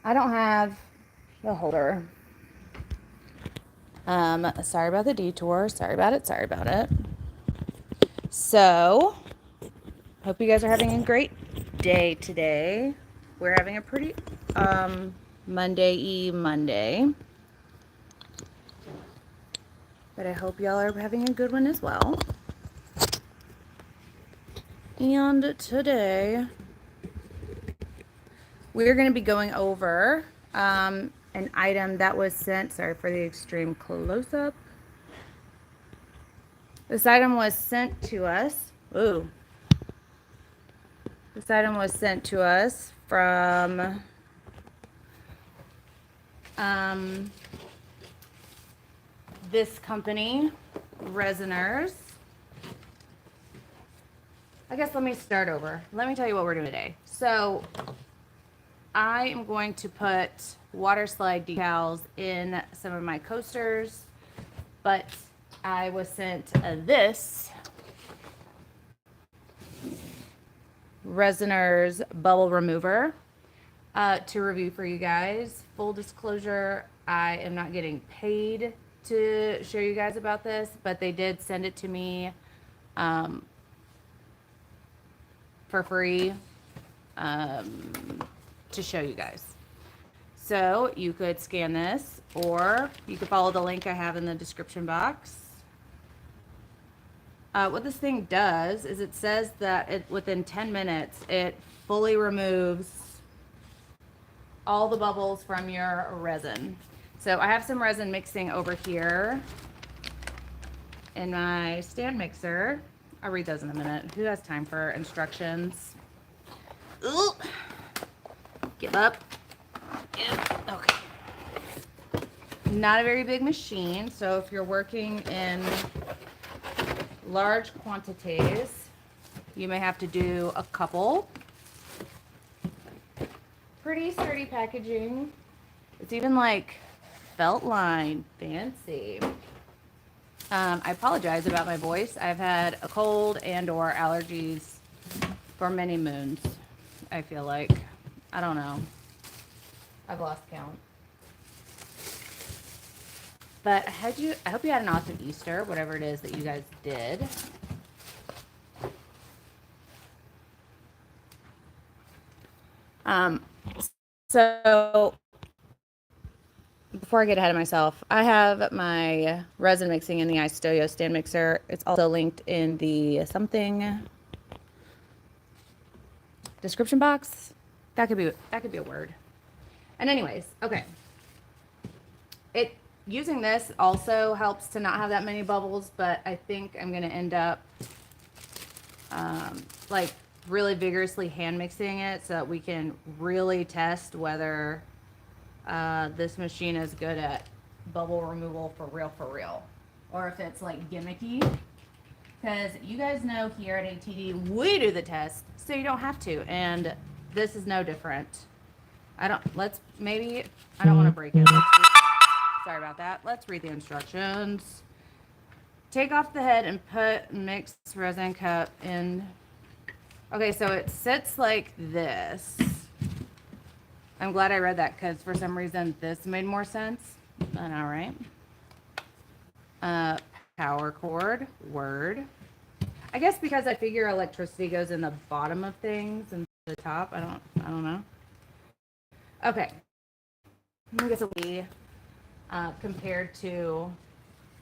I don't have the holder. Sorry about the detour. Sorry about it. Sorry about it. So, hope you guys are having a great day today. We're having a pretty Monday-y Monday. But I hope y'all are having a good one as well. And today, we're going to be going over an item that was sent. Sorry for the extreme close-up. This item was sent to us. Ooh. This item was sent to us from this company, Resiners. I guess let me start over. Let me tell you what we're doing today. So I am going to put water slide decals in some of my coasters, but I was sent this Resiners Bubble Remover to review for you guys. Full disclosure, I am not getting paid to show you guys about this, but they did send it to me for free to show you guys. So you could scan this, or you could follow the link I have in the description box. What this thing does is it says that within 10 minutes, it fully removes all the bubbles from your resin. So I have some resin mixing over here in my stand mixer. I'll read those in a minute. Who has time for instructions? Ooh. Give up. Yeah. Okay. Not a very big machine, so if you're working in large quantities, you may have to do a couple. Pretty sturdy packaging. It's even like felt line, fancy. I apologize about my voice. I've had a cold and or allergies for many moons, I feel like. I don't know. I've lost count. But I hope you had an awesome Easter, whatever it is that you guys did. So before I get ahead of myself, I have my resin mixing in the Istoyo stand mixer. It's also linked in the something description box. That could be a word. And anyways, okay. Using this also helps to not have that many bubbles, but I think I'm gonna end up like really vigorously hand mixing it so that we can really test whether this machine is good at bubble removal for real, or if it's like gimmicky. Because you guys know here at ATD we do the test, so you don't have to, and this is no different. I don't want to break it. Sorry about that. Let's read the instructions. Take off the head and put mixed resin cup in. Okay, so it sits like this. I'm glad I read that because for some reason this made more sense. I know, right? Power cord, word. I guess because I figure electricity goes in the bottom of things and the top. I don't know. Okay. I guess it'll be compared to,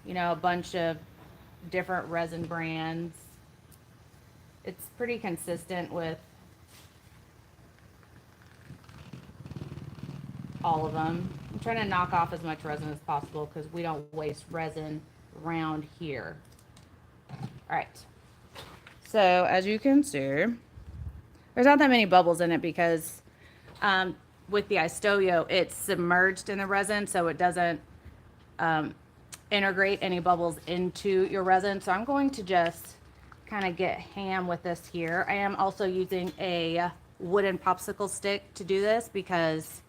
a bunch of different resin brands. It's pretty consistent with all of them. I'm trying to knock off as much resin as possible because we don't waste resin around here. All right. So as you can see, there's not that many bubbles in it because with the Istoyo, it's submerged in the resin, so it doesn't integrate any bubbles into your resin. So I'm going to just kind of get ham with this here. I am also using a wooden popsicle stick to do this because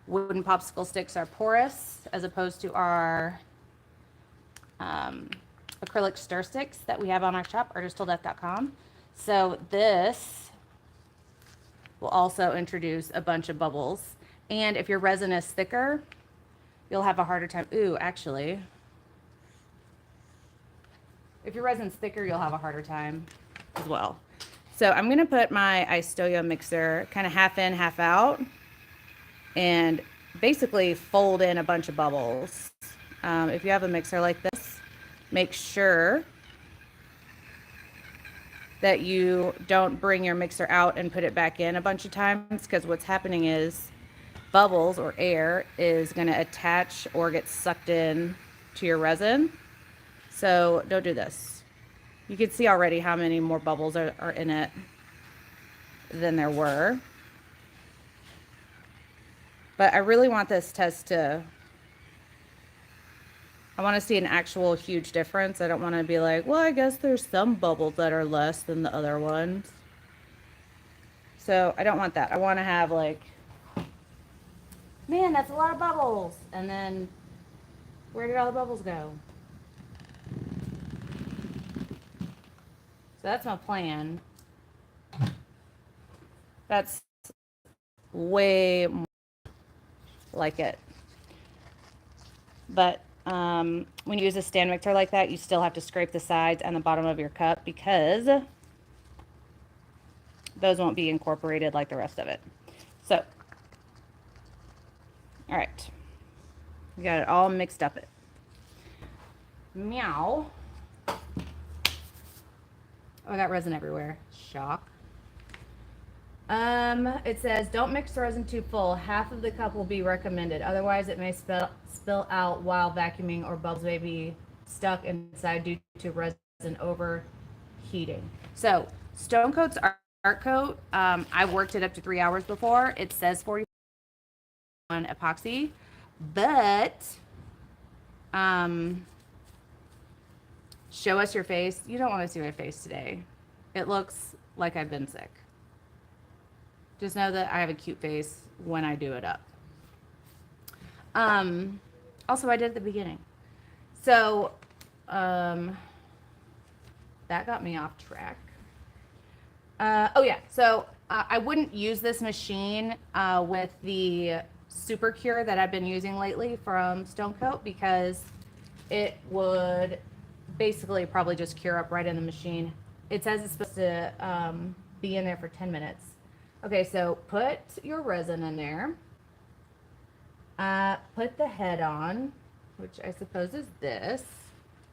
wooden popsicle sticks are porous as opposed to our acrylic stir sticks that we have on our shop, artistilldeath.com. So this will also introduce a bunch of bubbles. And if your resin is thicker, you'll have a harder time. Ooh, actually, if your resin's thicker, you'll have a harder time as well. So I'm gonna put my Istoyo mixer kind of half in, half out, and basically fold in a bunch of bubbles. If you have a mixer like this, make sure that you don't bring your mixer out and put it back in a bunch of times, because what's happening is bubbles or air is going to attach or get sucked in to your resin. So don't do this. You can see already how many more bubbles are in it than there were. But I really want this test I want to see an actual huge difference. I don't want to be like, well, I guess there's some bubbles that are less than the other ones. So I don't want that. I want to have like, man, that's a lot of bubbles. And then where did all the bubbles go? So that's my plan. That's way more like it. But when you use a stand mixer like that, you still have to scrape the sides and the bottom of your cup, because those won't be incorporated like the rest of it. So, all right. We got it all mixed up. Meow. Oh, I got resin everywhere. Shock. It says, don't mix the resin too full. Half of the cup will be recommended. Otherwise, it may spill out while vacuuming, or bubbles may be stuck inside due to resin overheating. So, Stone Coat's Art Coat, I've worked it up to 3 hours before. It says 40 on epoxy, but show us your face. You don't want to see my face today. It looks like I've been sick. Just know that I have a cute face when I do it up. Also, I did at the beginning. So, that got me off track. Oh yeah, so I wouldn't use this machine with the Super Cure that I've been using lately from Stone Coat, because it would basically probably just cure up right in the machine. It says it's supposed to be in there for 10 minutes. Okay, so put your resin in there. Put the head on, which I suppose is this.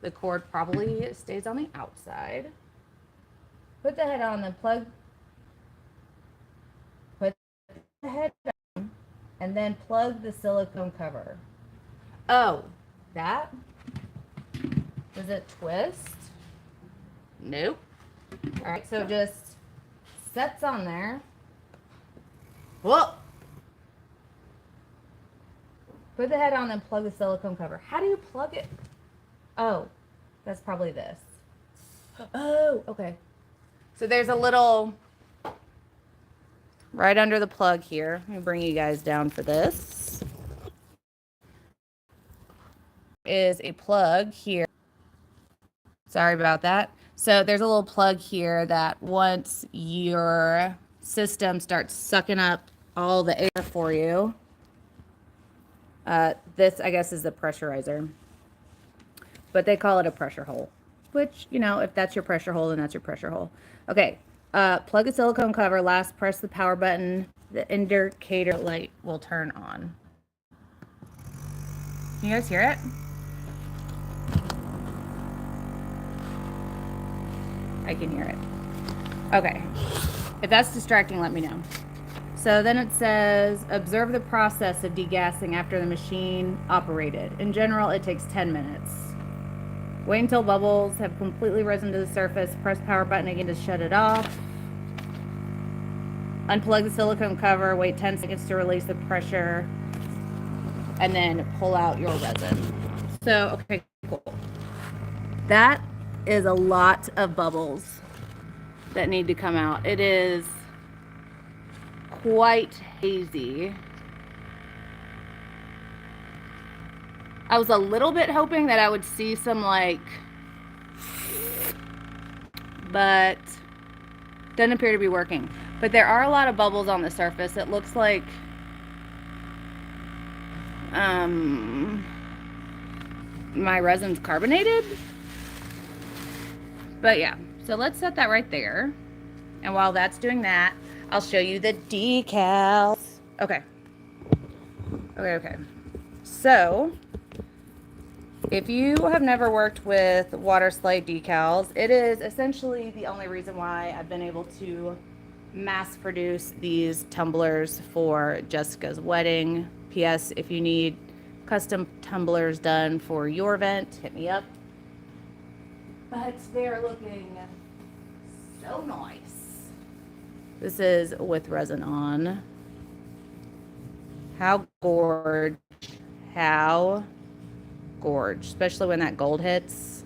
The cord probably stays on the outside. Put the head on, then put the head on, and then plug the silicone cover. Oh, that? Does it twist? Nope. All right, so it just sets on there. Whoa! Put the head on, then plug the silicone cover. How do you plug it? Oh, that's probably this. Oh, okay. So there's a little right under the plug here. Let me bring you guys down for this. Is a plug here. Sorry about that. So there's a little plug here that once your system starts sucking up all the air for you, this, I guess, is the pressurizer. But they call it a pressure hole. Which, you know, if that's your pressure hole, then that's your pressure hole. Okay, plug a silicone cover. Last, press the power button. The indicator light will turn on. Can you guys hear it? I can hear it. Okay, if that's distracting, let me know. So then it says, observe the process of degassing after the machine operated. In general, it takes 10 minutes. Wait until bubbles have completely risen to the surface. Press power button again to shut it off. Unplug the silicone cover. Wait 10 seconds to release the pressure. And then pull out your resin. So, okay, cool. That is a lot of bubbles that need to come out. It is quite hazy. I was a little bit hoping that I would see some but doesn't appear to be working. But there are a lot of bubbles on the surface. It looks like my resin's carbonated. But yeah, so let's set that right there. And while that's doing that, I'll show you the decals. Okay. Okay. So if you have never worked with water slide decals, it is essentially the only reason why I've been able to mass produce these tumblers for Jessica's wedding. P.S. If you need custom tumblers done for your event, hit me up. But they're looking so nice. This is with resin on. How gorge. How gorge. Especially when that gold hits.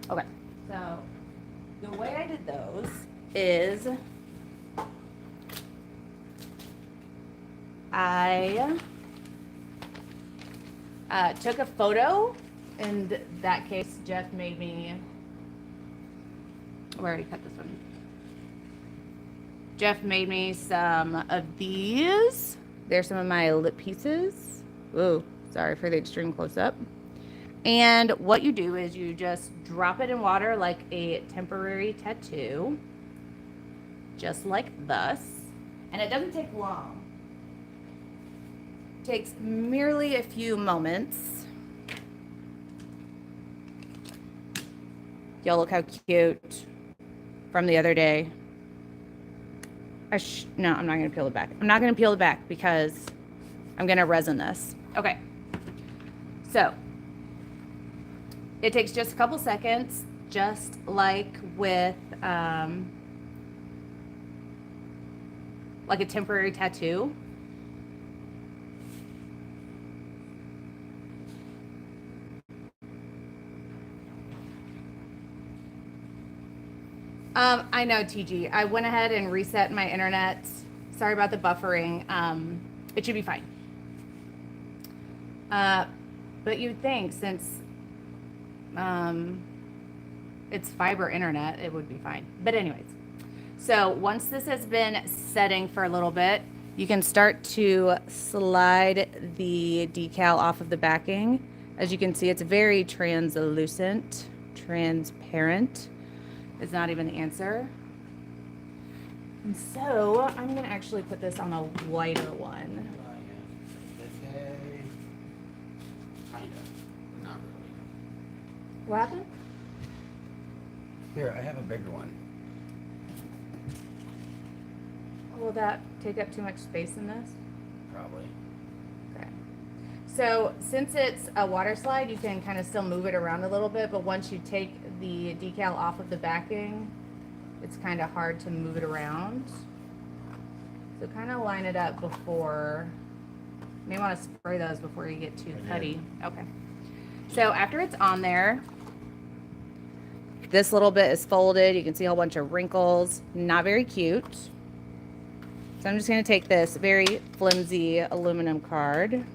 Okay, so the way I did those is I took a photo. In that case, Jeff made me, where did he cut this one? Jeff made me some of these. There's some of my lip pieces. Ooh, sorry for the extreme close-up. And what you do is you just drop it in water like a temporary tattoo, just like thus. And it doesn't take long. It takes merely a few moments. Y'all look how cute from the other day. No, I'm not going to peel it back. I'm not going to peel it back because I'm going to resin this. Okay. So it takes just a couple seconds, just like with like a temporary tattoo. I know, TG. I went ahead and reset my internet. Sorry about the buffering. It should be fine. But you'd think since it's fiber internet, it would be fine. But anyways, so once this has been setting for a little bit, you can start to slide the decal off of the backing. As you can see, it's very translucent, transparent. Is not even the answer. And so I'm going to actually put this on a whiter one. Kind of. Not really. What happened? Here, I have a bigger one. Will that take up too much space in this? Probably. Okay. So since it's a water slide, you can kind of still move it around a little bit, but once you take the decal off of the backing, it's kind of hard to move it around. So kind of line it up before, you may want to spray those before you get too putty. Okay. So after it's on there, this little bit is folded. You can see a whole bunch of wrinkles. Not very cute. So I'm just going to take this very flimsy aluminum card.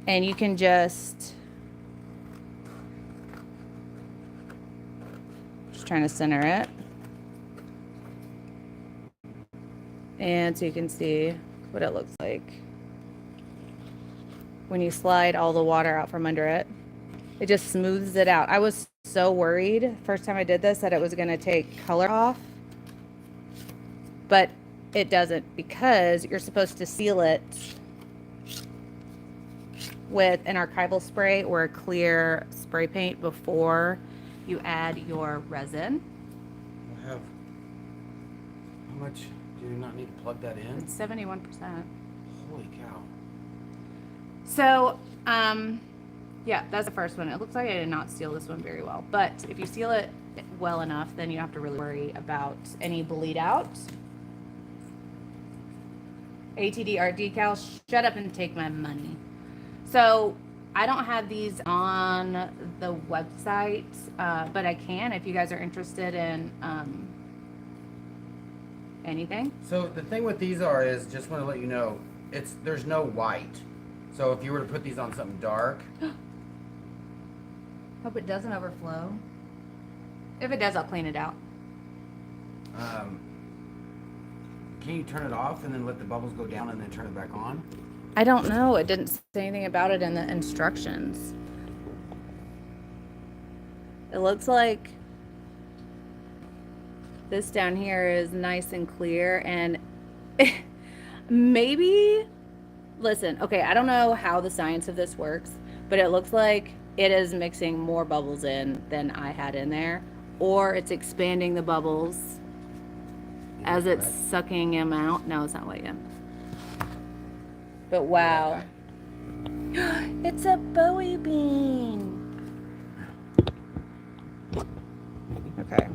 And you can just trying to center it. And so you can see what it looks like when you slide all the water out from under it. It just smooths it out. I was so worried first time I did this that it was going to take color off, but it doesn't, because you're supposed to seal it with an archival spray or a clear spray paint before you add your resin. I have. How much do you not need to plug that in? It's 71%. Holy cow. So, yeah, that's the first one. It looks like I did not seal this one very well, but if you seal it well enough, then you don't have to really worry about any bleed out. ATDART decal, shut up and take my money. So I don't have these on the website, but I can if you guys are interested in anything. So the thing with these is, just want to let you know, there's no white. So if you were to put these on something dark. Hope it doesn't overflow. If it does, I'll clean it out. Can you turn it off and then let the bubbles go down and then turn it back on? I don't know. It didn't say anything about it in the instructions. It looks like this down here is nice and clear, and maybe, listen, okay, I don't know how the science of this works, but it looks like it is mixing more bubbles in than I had in there, or it's expanding the bubbles as it's sucking them out. No, it's not white yet. But wow. It's a Bowie bean. Okay.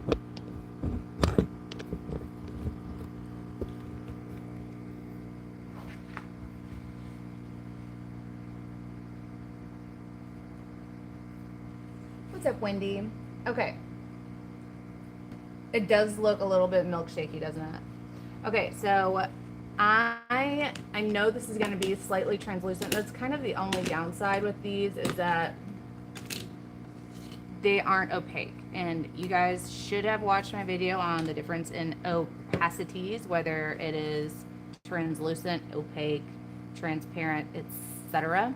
What's up, Wendy? Okay. It does look a little bit milkshakey, doesn't it? Okay, so I know this is going to be slightly translucent. That's kind of the only downside with these, is that they aren't opaque. And you guys should have watched my video on the difference in opacities, whether it is translucent, opaque, transparent, etc.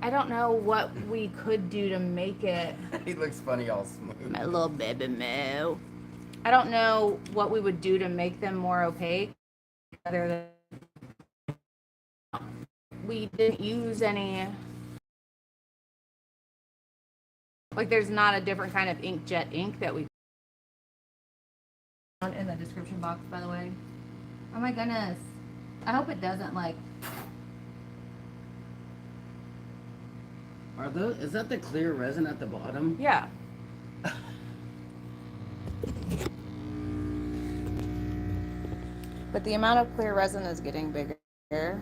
I don't know what we could do to make it. He looks funny all smooth. My little baby moo. I don't know what we would do to make them more opaque. Other than we didn't use any. Like, there's not a different kind of inkjet ink that we. In the description box, by the way. Oh my goodness. I hope it doesn't like. Are those? Is that the clear resin at the bottom? Yeah. But the amount of clear resin is getting bigger.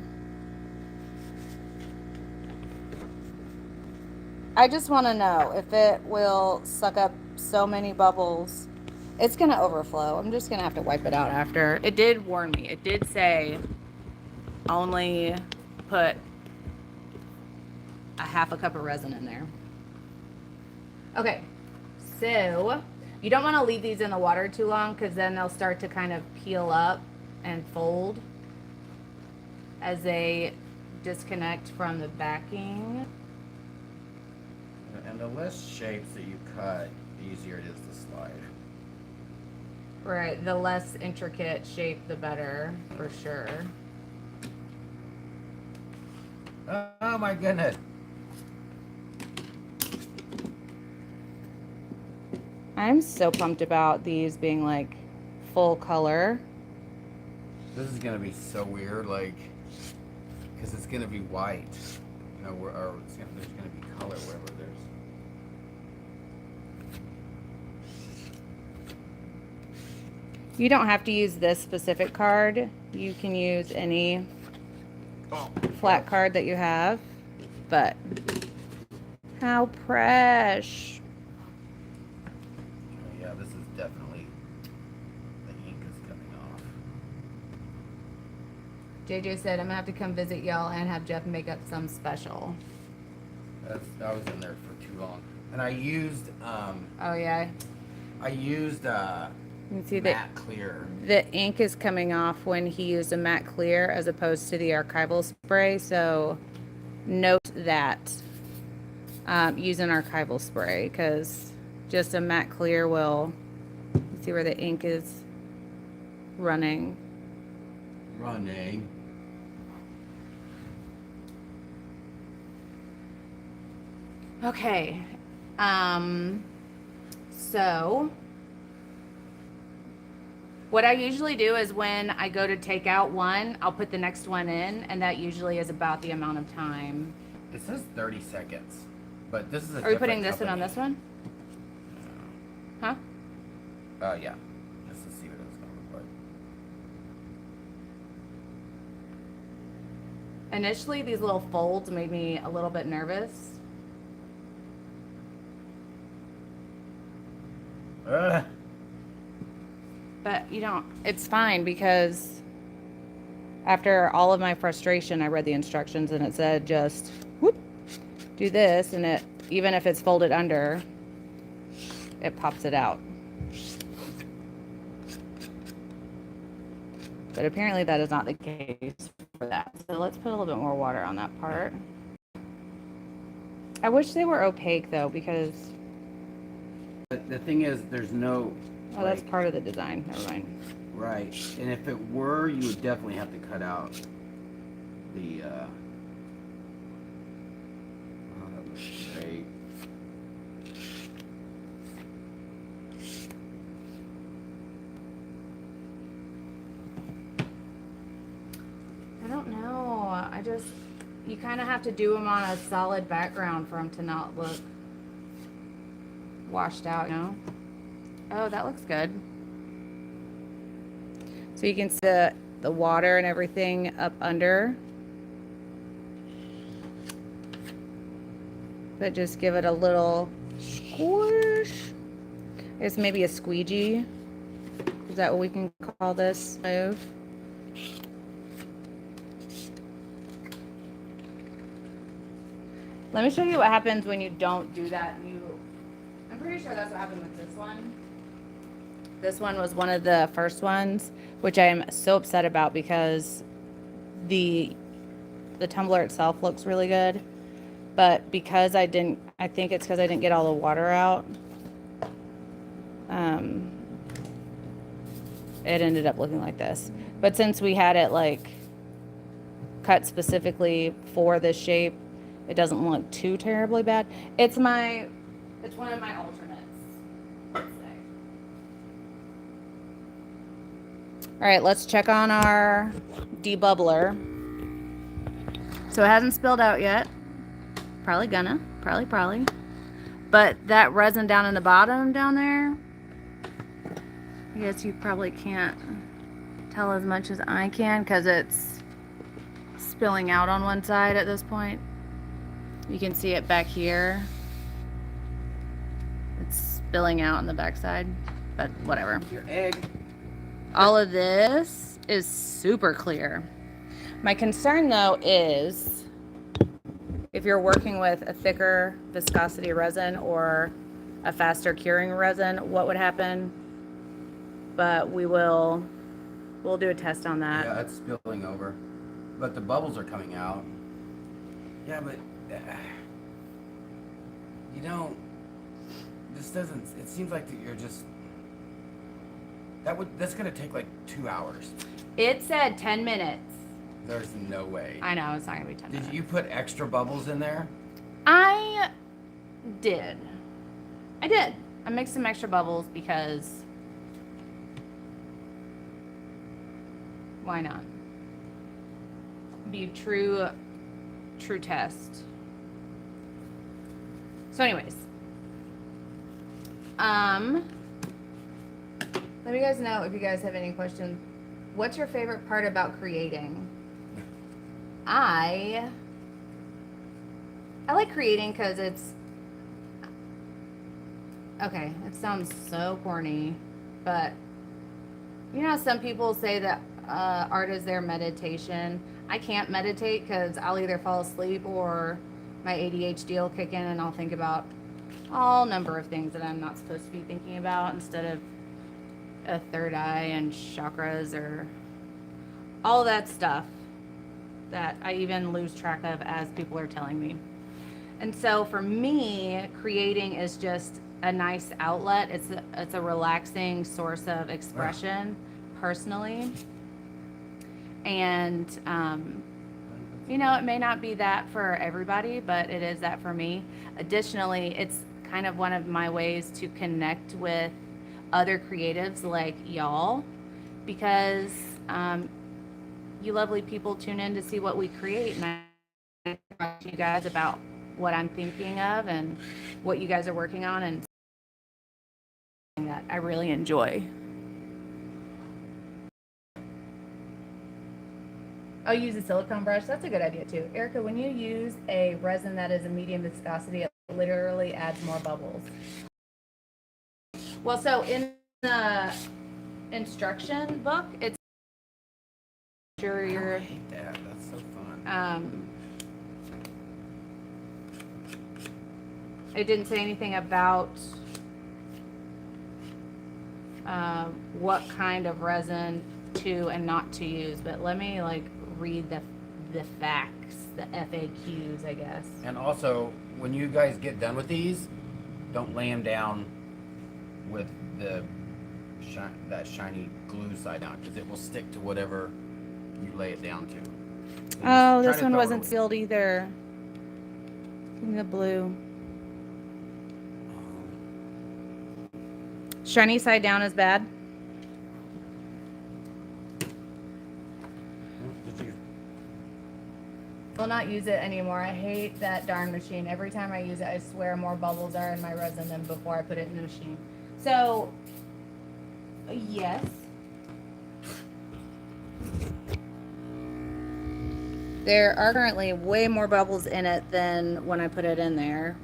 I just want to know if it will suck up so many bubbles. It's going to overflow. I'm just going to have to wipe it out after. It did warn me. It did say only put a half a cup of resin in there. Okay, so you don't want to leave these in the water too long, because then they'll start to kind of peel up and fold as they disconnect from the backing. And the less shapes that you cut, the easier it is to slide. Right, the less intricate shape, the better, for sure. Oh my goodness. I'm so pumped about these being like full color. This is gonna be so weird, like, because it's gonna be white, you know, or there's gonna be color wherever there's. You don't have to use this specific card. You can use any flat card that you have, but how fresh. Yeah, this is definitely, the ink is coming off. JJ said, I'm gonna have to come visit y'all and have Jeff make up some special. I was in there for too long. And I used, Oh yeah. I used, You can see matte clear. the ink is coming off when he used a matte clear as opposed to the archival spray. So note that use an archival spray, because just a matte clear will, see where the ink is running. Running. Okay. So what I usually do is when I go to take out one, I'll put the next one in, and that usually is about the amount of time. It says 30 seconds, but this is a Are we putting this one on this one? Huh? Yeah. Just to see what it's gonna look like. Initially, these little folds made me a little bit nervous. But you don't, it's fine, because after all of my frustration, I read the instructions and it said just whoop, do this, and it, even if it's folded under, it pops it out. But apparently that is not the case for that. So let's put a little bit more water on that part. I wish they were opaque though, because the thing is, there's no. oh, that's part of the design. Never mind. Right, and if it were, you would definitely have to cut out the. Oh, that looks great. I don't know. You kind of have to do them on a solid background for them to not look washed out, you know? Oh, that looks good. So you can see the water and everything up under. But just give it a little squish. I guess maybe a squeegee. Is that what we can call this move? Let me show you what happens when you don't do that. I'm pretty sure that's what happened with this one. This one was one of the first ones, which I am so upset about because the tumbler itself looks really good. But because I think it's because I didn't get all the water out. It ended up looking like this. But since we had it like cut specifically for this shape, it doesn't look too terribly bad. It's one of my alternates, let's say. All right, let's check on our debubbler. So it hasn't spilled out yet. Probably gonna, probably. But that resin down in the bottom down there, I guess you probably can't tell as much as I can because it's spilling out on one side at this point. You can see it back here. It's spilling out on the back side, but whatever. Your egg. All of this is super clear. My concern though is if you're working with a thicker viscosity resin or a faster curing resin, what would happen? But we'll do a test on that. Yeah, it's spilling over, but the bubbles are coming out. Yeah, but you don't. This doesn't. It seems like that you're just. That's gonna take like 2 hours. It said 10 minutes. There's no way. I know it's not gonna be 10 minutes. Did you put extra bubbles in there? I did. I mixed some extra bubbles because why not? Be a true test. So anyways, let me guys know if you guys have any questions. What's your favorite part about creating? I like creating because it's okay, it sounds so corny, but you know, some people say that art is their meditation. I can't meditate because I'll either fall asleep or my ADHD will kick in and I'll think about all number of things that I'm not supposed to be thinking about instead of a third eye and chakras or all that stuff that I even lose track of as people are telling me. And so for me, creating is just a nice outlet. It's a relaxing source of expression personally. And, you know, it may not be that for everybody, but it is that for me. Additionally, it's kind of one of my ways to connect with other creatives like y'all, because you lovely people tune in to see what we create, and I talk to you guys about what I'm thinking of and what you guys are working on, and that I really enjoy. I'll use a silicone brush. That's a good idea too. Erica, when you use a resin that is a medium viscosity, it literally adds more bubbles. Well, so in the instruction book, it's sure you're. I hate that. That's so fun. It didn't say anything about what kind of resin to and not to use. But let me like read the facts, the FAQs, I guess. And also, when you guys get done with these, don't lay them down with that shiny glue side down, because it will stick to whatever you lay it down to. So Oh, try this to one throw it wasn't away. sealed either. Give me the blue. Shiny side down is bad. Will not use it anymore. I hate that darn machine. Every time I use it, I swear more bubbles are in my resin than before I put it in the machine. So, yes. There are currently way more bubbles in it than when I put it in there.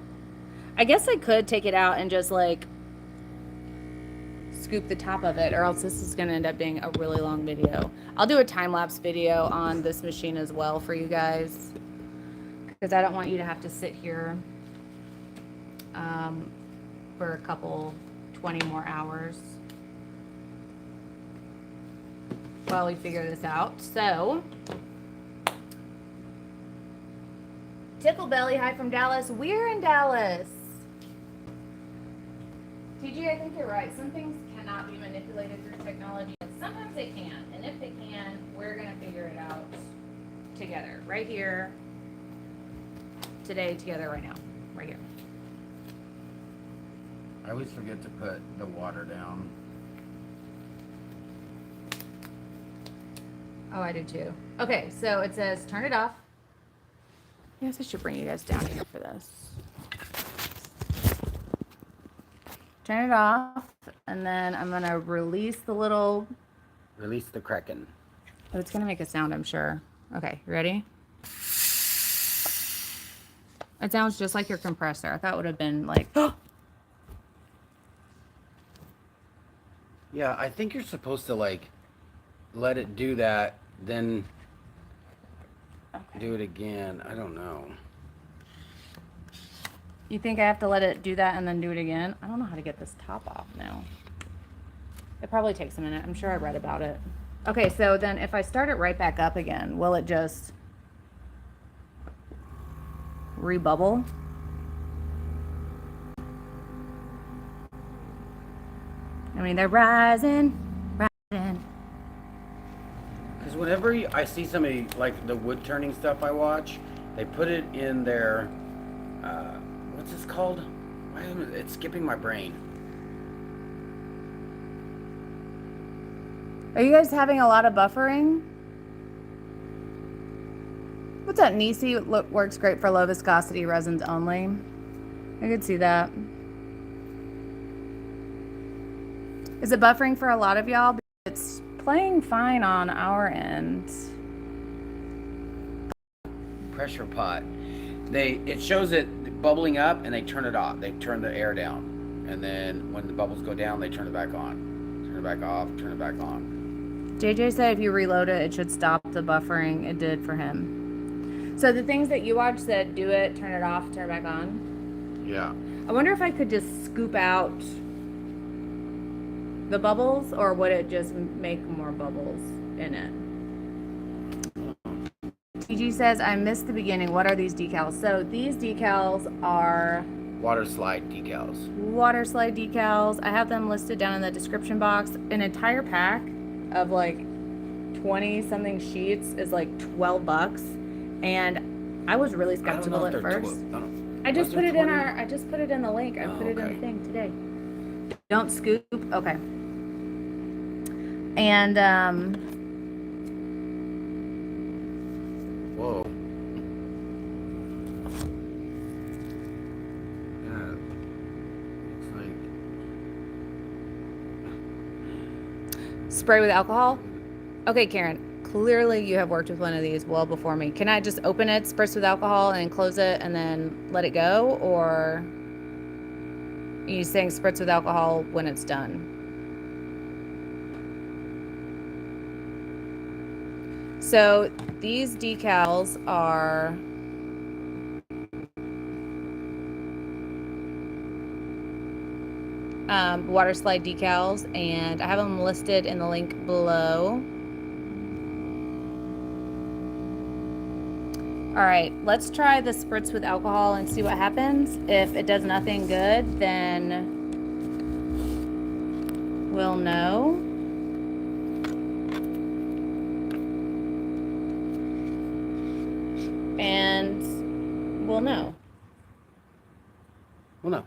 I guess I could take it out and just like scoop the top of it, or else this is going to end up being a really long video. I'll do a time-lapse video on this machine as well for you guys, because I don't want you to have to sit here for a couple 20 more hours while we figure this out. So Tickle Belly, hi from Dallas. We're in Dallas. TG, I think you're right. Some things cannot be manipulated through technology, and sometimes they can. And if they can, we're going to figure it out together, right here, today, together, right now, right here. I always forget to put the water down. Oh, I do too. Okay, so it says turn it off. I guess I should bring you guys down here for this. Turn it off, and then I'm gonna release the little... Release the Kraken. Oh, it's gonna make a sound, I'm sure. Okay, you ready? It sounds just like your compressor. I thought it would have been like... Yeah, I think you're supposed to like let it do that, then do it again. I don't know. You think I have to let it do that and then do it again? I don't know how to get this top off now. It probably takes a minute. I'm sure I read about it. Okay, so then if I start it right back up again, will it just rebubble? I mean, they're rising. Because whenever I see somebody, like the wood turning stuff I watch, they put it in their, what's this called? Why am I, it's skipping my brain. Are you guys having a lot of buffering? What's that? Nisi works great for low viscosity resins only. I could see that. Is it buffering for a lot of y'all? It's playing fine on our end. Pressure pot. It shows it bubbling up and they turn it off. They turn the air down. And then when the bubbles go down, they turn it back on. Turn it back off, turn it back on. JJ said if you reload it, it should stop the buffering. It did for him. So the things that you watch said do it, turn it off, turn it back on. Yeah. I wonder if I could just scoop out the bubbles, or would it just make more bubbles in it? TG says, I missed the beginning. What are these decals? So these decals are Water slide decals. water slide decals. I have them listed down in the description box. An entire pack of like 20 something sheets is like 12 bucks. And I was really skeptical at first. I just put it in the link. I put it in the thing today. Don't scoop. Okay. And Whoa. Yeah. It's like spray with alcohol. Okay, Karen. Clearly you have worked with one of these well before me. Can I just open it, spritz with alcohol, and then close it and then let it go? Or are you saying spritz with alcohol when it's done? So these decals are water slide decals, and I have them listed in the link below. All right, let's try the spritz with alcohol and see what happens. If it does nothing good, then we'll know. And we'll know. Well, no.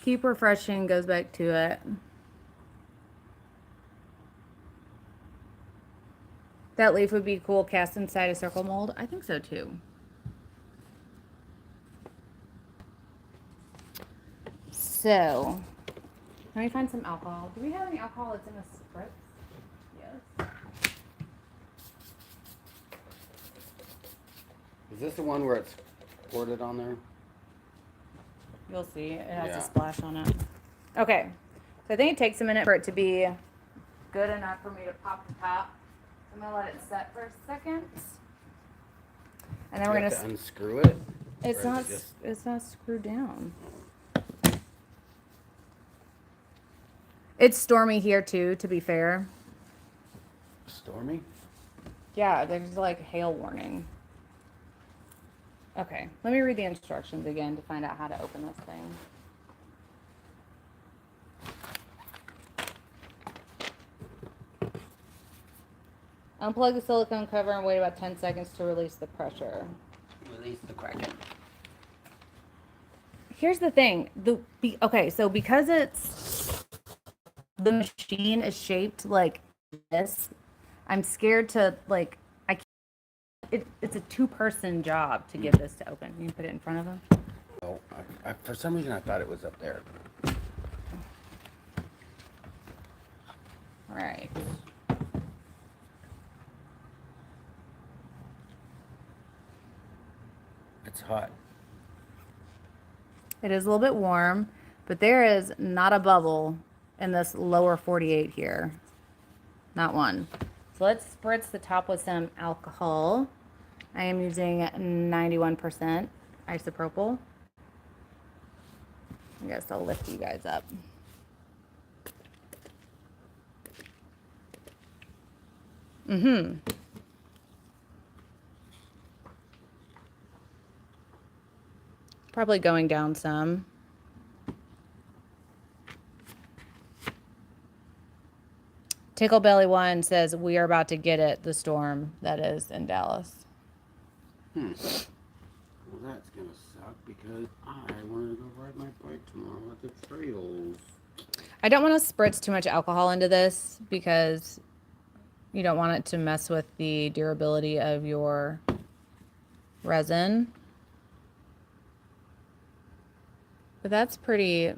Keep refreshing, goes back to it. That leaf would be cool cast inside a circle mold. I think so too. So, let me find some alcohol. Do we have any alcohol that's in a spritz? Yes. Is this the one where it's squirted on there? You'll see. It has Yeah. a splash on it. Okay. So I think it takes a minute for it to be good enough for me to pop the top. I'm going to let it set for a second. And then we're going to unscrew it? It's Or not is it just- it's not screwed down. It's stormy here too, to be fair. Stormy? Yeah, there's like hail warning. Okay, let me read the instructions again to find out how to open this thing. Unplug the silicone cover and wait about 10 seconds to release the pressure. Release the kraken. Here's the thing. Okay, so because the machine is shaped like this, I'm scared to like it's a two-person job to get this to open. You can put it in front of them. Oh, for some reason I thought it was up there. All right. It's hot. It is a little bit warm, but there is not a bubble in this lower 48 here. Not one. So let's spritz the top with some alcohol. I am using 91% isopropyl. I guess I'll lift you guys up. Probably going down some. Tickle Belly One says, we are about to get it, the storm that is in Dallas. Well, that's going to suck because I wanted to go ride my bike tomorrow at the trails. I don't want to spritz too much alcohol into this because you don't want it to mess with the durability of your resin. But that's pretty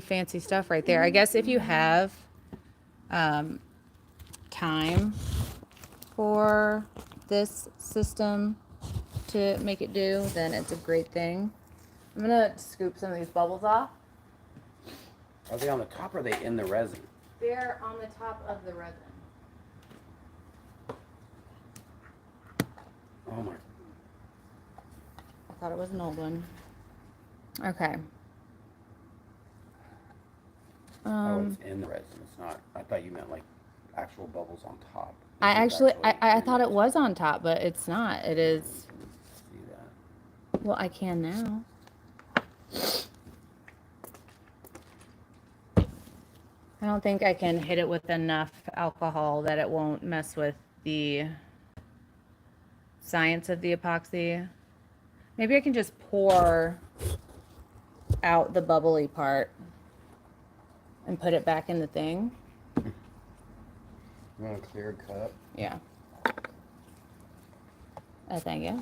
fancy stuff right there. I guess if you have time for this system to make it do, then it's a great thing. I'm gonna scoop some of these bubbles off. Are they on the top or are they in the resin? They're on the top of the resin. Oh my. I thought it was an old one. Okay. Oh, it's in the resin. It's not. I thought you meant like actual bubbles on top. I thought it was on top, but it's not. It is. See that? Well, I can now. I don't think I can hit it with enough alcohol that it won't mess with the science of the epoxy. Maybe I can just pour out the bubbly part and put it back in the thing. You want a clear cup? Yeah. Thank you.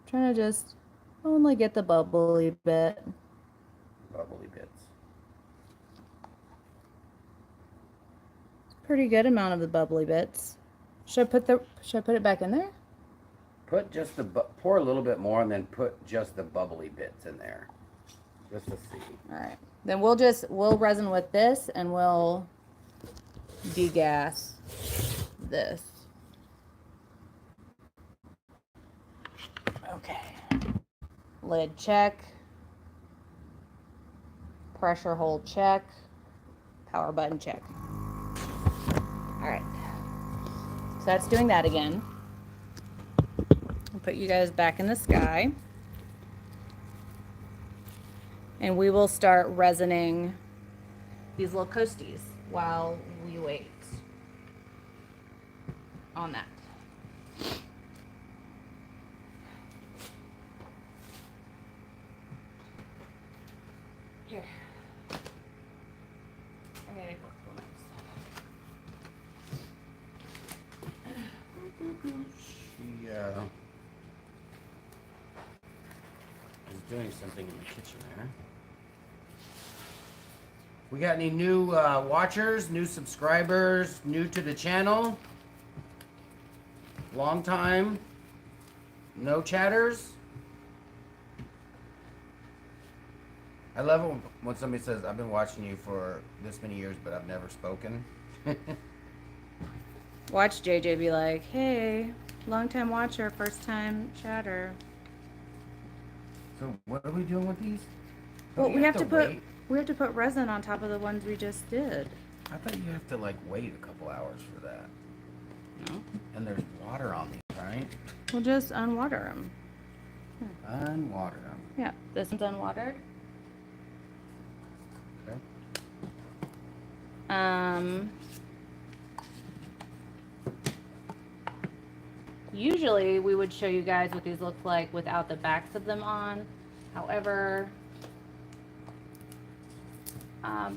Trying to just only get the bubbly bit. Bubbly bits. Pretty good amount of the bubbly bits. Should I put it back in there? Put just pour a little bit more and then put just the bubbly bits in there. Just to see. All right. Then we'll resin with this and we'll degas this. Okay. Lid check. Pressure hold check. Power button check. All right. So that's doing that again. I'll put you guys back in the sky. And we will start resining these little coasties while we wait on that. Here. I gotta go She is doing something in the kitchen there. We got any new watchers, new subscribers, new to the channel? Long time? No chatters? I love it when somebody says, I've been watching you for this many years, but I've never spoken. Watch JJ be like, hey, long time watcher, first time chatter. So what are we doing with these? Well, we have to wait? put resin on top of the ones we just did. I thought you have to like wait a couple hours for that. No. And there's water on these, right? We'll just unwater them. Unwater them. Yeah, this one's unwatered. Okay. Usually we would show you guys what these look like without the backs of them on. However,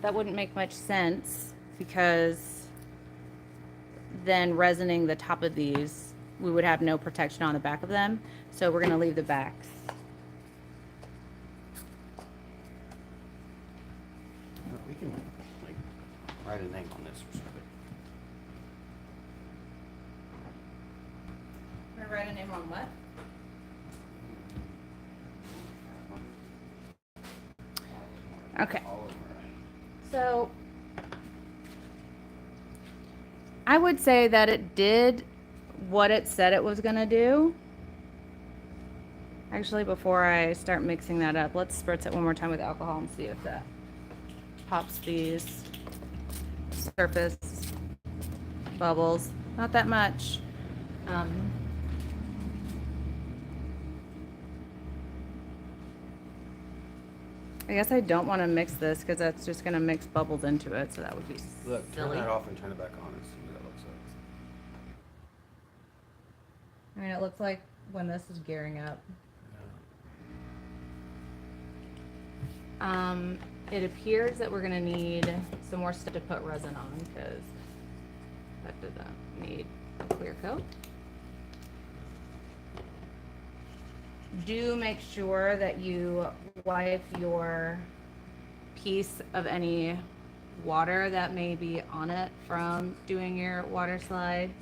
that wouldn't make much sense because then resining the top of these, we would have no protection on the back of them. So we're going to leave the backs. We can like write a name on this or something. We're going to write a name on what? Okay. So I would say that it did what it said it was going to do. Actually, before I start mixing that up, let's spritz it one more time with alcohol and see if that pops these surface bubbles. Not that much. I guess I don't want to mix this because that's just going to mix bubbles into it, so that would be Look, turn silly. that off and turn it back on and see what that looks like. I mean, it looks like when this is gearing up. It appears that we're going to need some more stuff to put resin on because that doesn't need a clear coat. Do make sure that you wipe your piece of any water that may be on it from doing your water slides.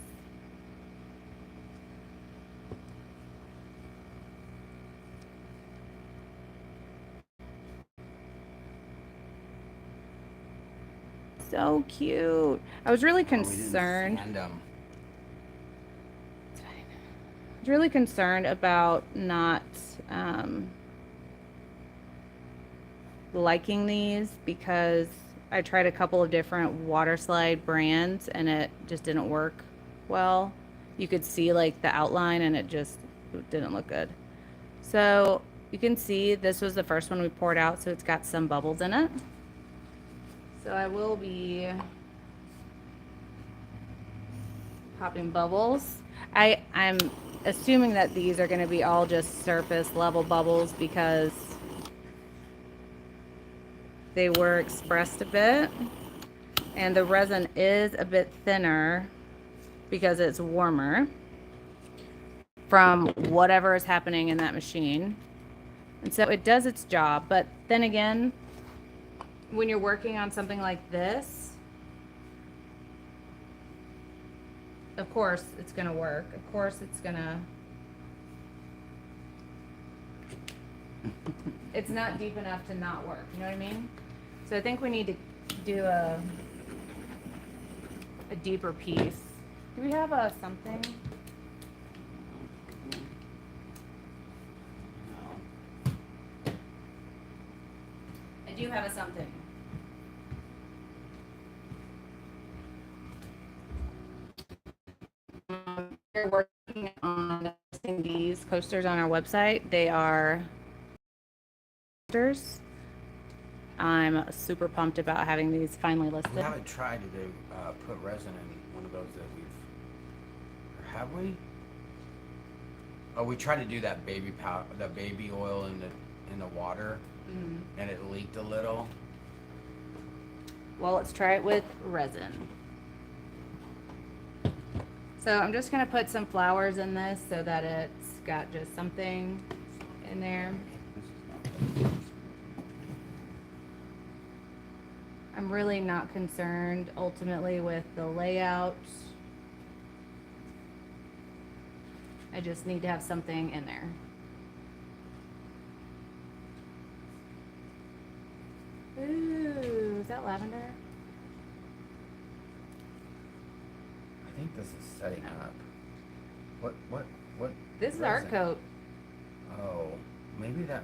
So cute. I was really concerned. And, I was really concerned about not liking these because I tried a couple of different water slide brands and it just didn't work well. You could see like the outline and it just didn't look good. So you can see this was the first one we poured out, so it's got some bubbles in it. So I will be popping bubbles. I'm assuming that these are going to be all just surface level bubbles because they were expressed a bit. And the resin is a bit thinner because it's warmer from whatever is happening in that machine. And so it does its job. But then again, when you're working on something like this, of course it's gonna work. Of course it's gonna, it's not deep enough to not work, you know what I mean? So I think we need to do a deeper piece Do we have something? No. I do have a something. We're working on listing these coasters on our website. They are coasters. I'm super pumped about having these finally listed. We haven't tried to put resin in one of those that we've, or have we? Oh, we tried to do that baby powder, the baby oil in the water, and it leaked a little. Well, let's try it with resin. So I'm just gonna put some flowers in this so that it's got just something in there. I'm really not concerned ultimately with the layout. I just need to have something in there. Ooh, is that lavender? I think this is setting up. What? This is resin? art coat. Oh, maybe that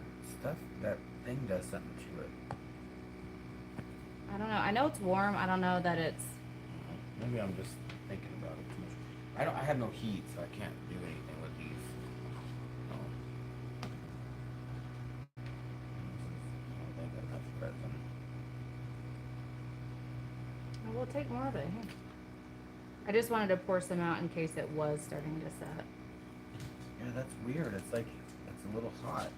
thing does something to it. I don't know. I know it's warm. I don't know that it's. Maybe I'm just thinking about it too much. I have no heat, so I can't do anything with these. Oh. I don't think that's resin. We'll take more of it. Here. I just wanted to pour some out in case it was starting to set. Yeah, that's weird. It's like it's a little hot.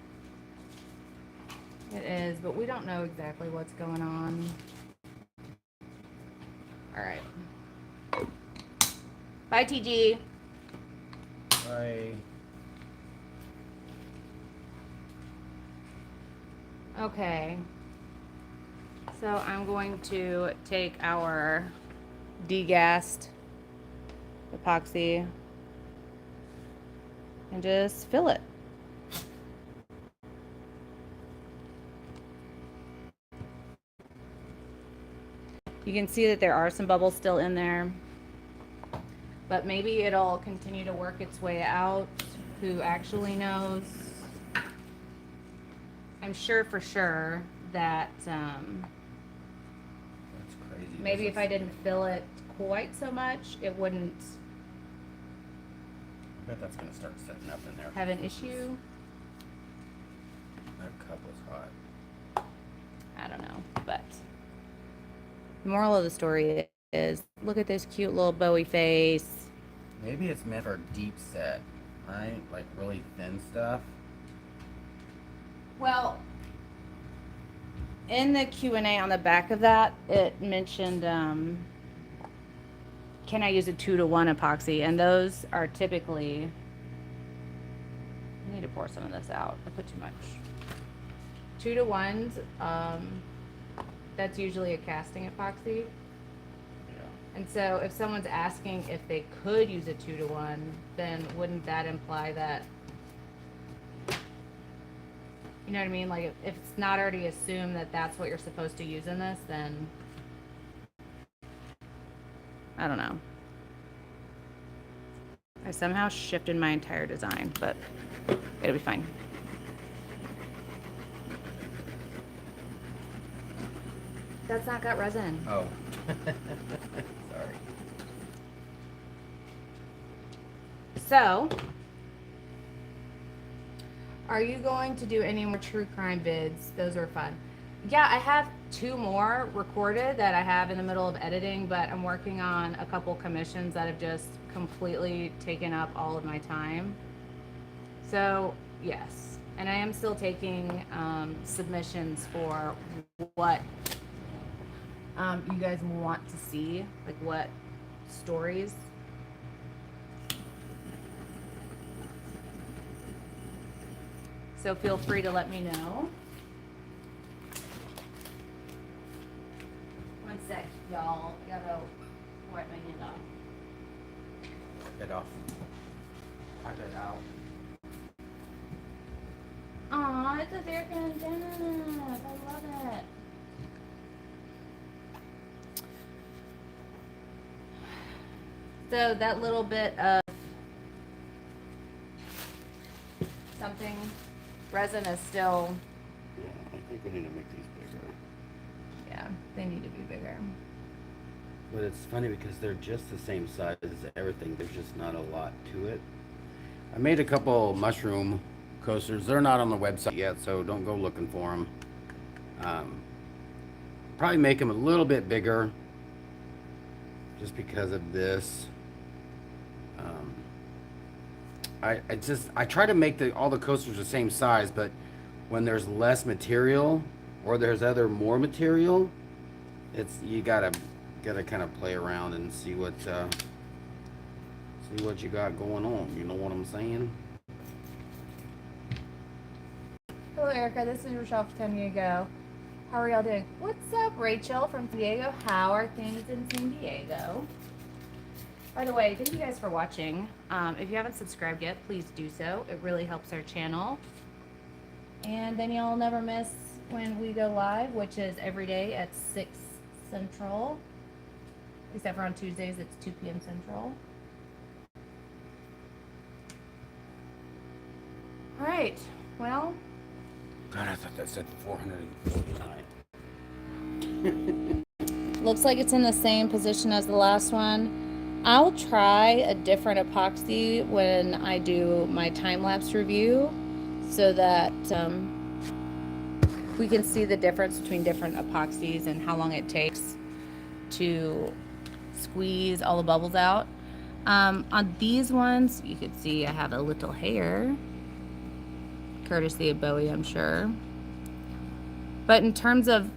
It is, but we don't know exactly what's going on. All right. Bye, TG. Bye. Okay. So I'm going to take our degassed epoxy and just fill it. You can see that there are some bubbles still in there, but maybe it'll continue to work its way out. Who actually knows? I'm sure for sure that That's crazy. maybe if I didn't fill it quite so much, it wouldn't I bet that's gonna start setting up in there. have an issue. That cup was hot. I don't know, but the moral of the story is look at this cute little Bowie face. Maybe it's meant for deep set, right? Like really thin stuff. Well, in the Q&A on the back of that, it mentioned, can I use a 2-to-1 epoxy? And those are typically, I need to pour some of this out. I put too much. 2-to-1s, that's usually a casting epoxy. And so if someone's asking if they could use a 2-to-1, then wouldn't that imply that, you know what I mean? Like if it's not already assumed that that's what you're supposed to use in this, then I don't know. I somehow shifted my entire design, but it'll be fine. That's not got resin. Oh. Sorry. So, are you going to do any more true crime bids? Those were fun. Yeah, I have 2 more recorded that I have in the middle of editing, but I'm working on a couple commissions that have just completely taken up all of my time. So, yes. And I am still taking submissions for what you guys want to see, like what stories. So feel free to let me know. One sec, y'all. I gotta wipe my hand off. Get off. Cut it out. Aw, it's a American denim. I love it. So that little bit of something resin is still, Yeah, I think we need to make these bigger. yeah, they need to be bigger. But it's funny because they're just the same size as everything. There's just not a lot to it. I made a couple mushroom coasters. They're not on the website yet, so don't go looking for them. Probably make them a little bit bigger just because of this. I try to make all the coasters the same size, but when there's less material or there's more material, you gotta kind of play around and see what you got going on. You know what I'm saying? Hello, Erica. This is Rochelle from San Diego. How are y'all doing? What's up, Rachel from San Diego? How are things in San Diego? By the way, thank you guys for watching. If you haven't subscribed yet, please do so. It really helps our channel. And then y'all never miss when we go live, which is every day at 6 Central. Except for on Tuesdays, it's 2 p.m. Central. All right. Well, God, I thought that said 449. looks like it's in the same position as the last one. I'll try a different epoxy when I do my time-lapse review so that we can see the difference between different epoxies and how long it takes to squeeze all the bubbles out. On these ones, you can see I have a little hair, courtesy of Bowie, I'm sure. But in terms of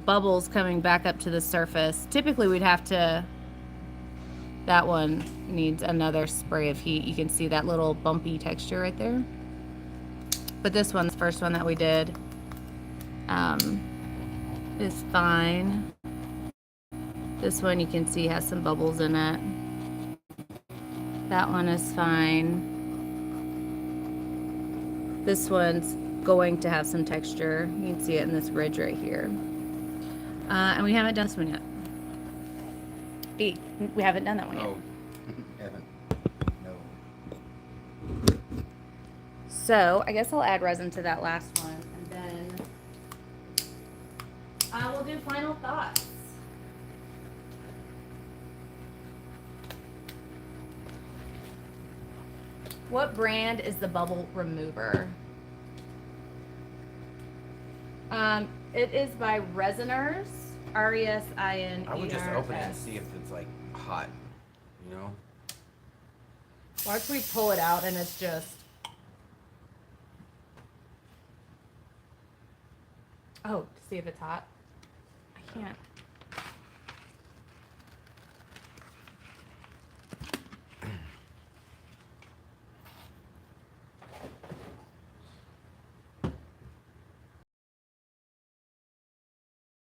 bubbles coming back up to the surface, typically we'd have to, that one needs another spray of heat. You can see that little bumpy texture right there. But this one, the first one that we did, is fine. This one you can see has some bubbles in it. That one is fine. This one's going to have some texture. You can see it in this ridge right here. And we haven't done this one yet. B, we haven't done that one yet. Oh, haven't. No. So I guess I'll add resin to that last one, and then I will do final thoughts. What brand is the bubble remover? It is by Resiners, R-E-S-I-N-E-R-S. I would just open it and see if it's like hot, you know? Watch we pull it out and it's just... Oh, to see if it's hot. I can't.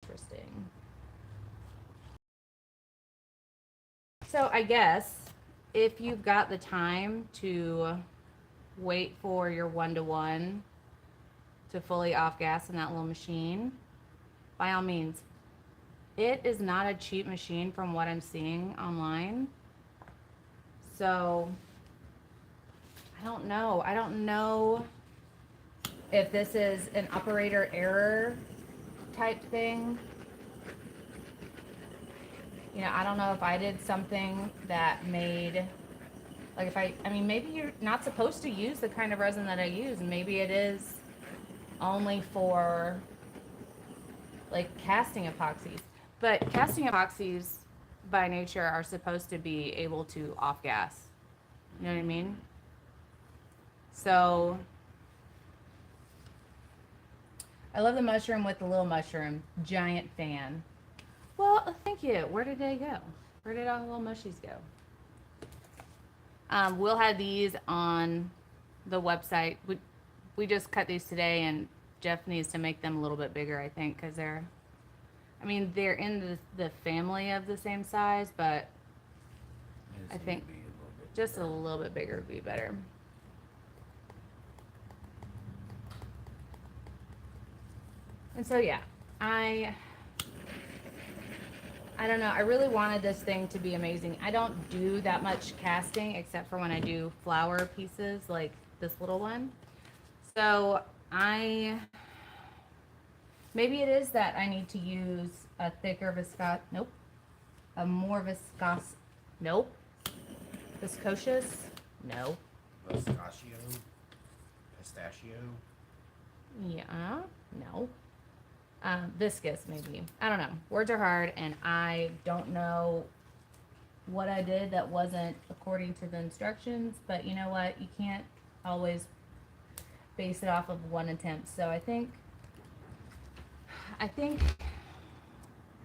Interesting. So I guess if you've got the time to wait for your 1-to-1 to fully off gas in that little machine, by all means. It is not a cheap machine from what I'm seeing online. So I don't know if this is an operator error type thing. You know, I don't know if I did something that made, like if I mean, maybe you're not supposed to use the kind of resin that I use. Maybe it is only for like casting epoxies. But casting epoxies by nature are supposed to be able to off gas. You know what I mean? So I love the mushroom with the little mushroom. Giant fan. Well, thank you. Where did they go? Where did all the little mushies go? We'll have these on the website. We just cut these today, and Jeff needs to make them a little bit bigger, I think, because they're in the family of the same size, but I think just a little bit bigger would be better. And so, yeah, I don't know. I really wanted this thing to be amazing. I don't do that much casting except for when I do flower pieces like this little one. So maybe it is that I need to use a thicker viscose, nope. A more viscose, nope. Viscosious, no. Pistachio. Yeah, no. Viscous, maybe. I don't know. Words are hard, and I don't know what I did that wasn't according to the instructions, but you know what? You can't always base it off of one attempt. So I think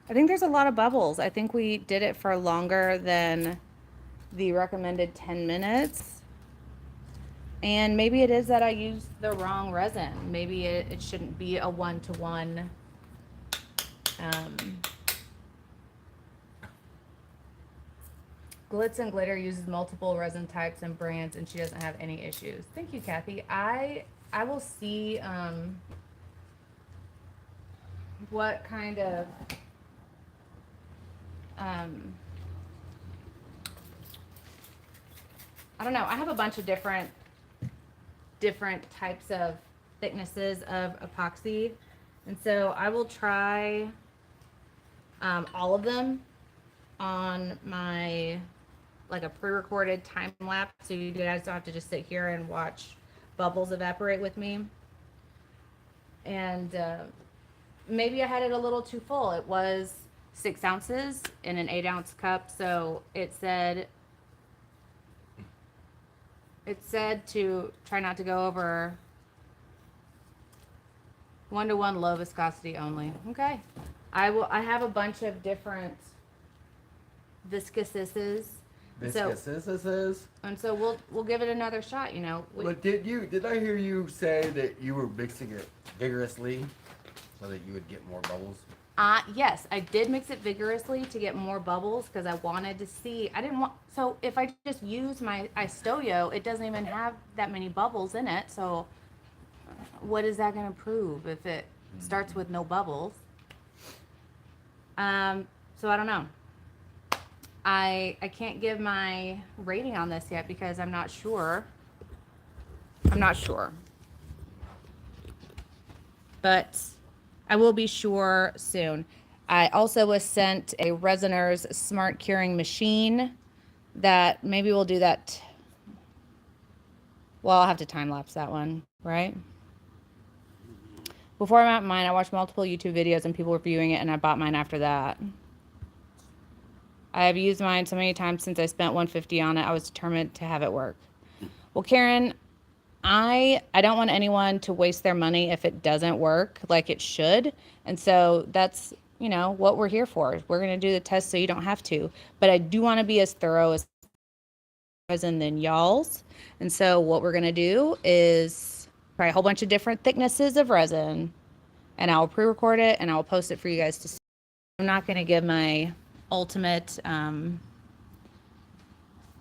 there's a lot of bubbles. I think we did it for longer than the recommended 10 minutes. And maybe it is that I used the wrong resin. Maybe it shouldn't be a one-to-one. Glitz and Glitter uses multiple resin types and brands, and she doesn't have any issues. Thank you, Kathy. I will see what kind of I don't know. I have a bunch of different types of thicknesses of epoxy, and so I will try all of them on my like a pre-recorded time lapse, so you guys don't have to just sit here and watch bubbles evaporate with me. And maybe I had it a little too full. It was 6 ounces in an 8-ounce cup, so it said to try not to go over 1-to-1 low viscosity only. Okay. I have a bunch of different viscouses. And so we'll give it another shot, you know. But did I hear you say that you were mixing it vigorously so that you would get more bubbles? Yes, I did mix it vigorously to get more bubbles because I wanted to see. So if I just use my Istoyo, it doesn't even have that many bubbles in it. So what is that going to prove if it starts with no bubbles? So I don't know. I can't give my rating on this yet because I'm not sure. But I will be sure soon. I also was sent a Resiner's Smart Curing Machine that maybe we'll do that. Well, I'll have to time lapse that one, right? Before I bought mine, I watched multiple YouTube videos and people reviewing it, and I bought mine after that. I have used mine so many times since I spent $150 on it. I was determined to have it work. Well, Karen, I don't want anyone to waste their money if it doesn't work like it should. And so that's, you know, what we're here for. We're going to do the test so you don't have to. But I do want to be as thorough as resin than y'all's. And so what we're going to do is try a whole bunch of different thicknesses of resin. And I'll pre-record it and I'll post it for you guys to see. I'm not going to give my ultimate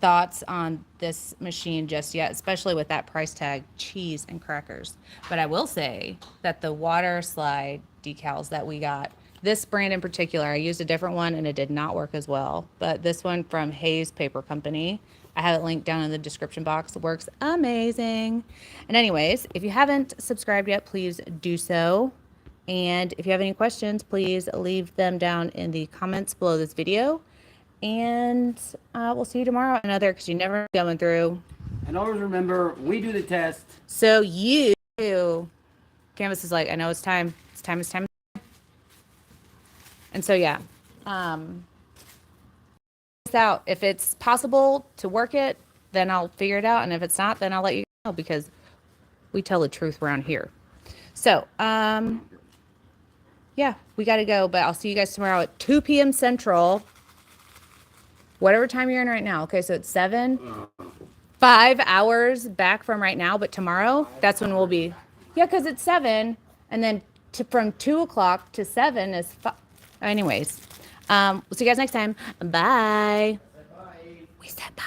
thoughts on this machine just yet, especially with that price tag, cheese and crackers. But I will say that the water slide decals that we got, this brand in particular, I used a different one and it did not work as well. But this one from Hayes Paper Company, I have it linked down in the description box. It works amazing. And anyways, if you haven't subscribed yet, please do so. And if you have any questions, please leave them down in the comments below this video. And we'll see you tomorrow on another, because you never know going through. And always remember, we do the test. So you, Canvas is like, I know it's time. It's time. And so, yeah. Out. If it's possible to work it, then I'll figure it out. And if it's not, then I'll let you know, because we tell the truth around here. So, yeah, we got to go, but I'll see you guys tomorrow at 2 p.m. Central, whatever time you're in right now. Okay, so it's 7, 5 hours back from right now, but tomorrow, that's when we'll be, yeah, because it's 7, and then from 2 o'clock to 7 is 5. Anyways, we'll see you guys next time. Bye. We said bye.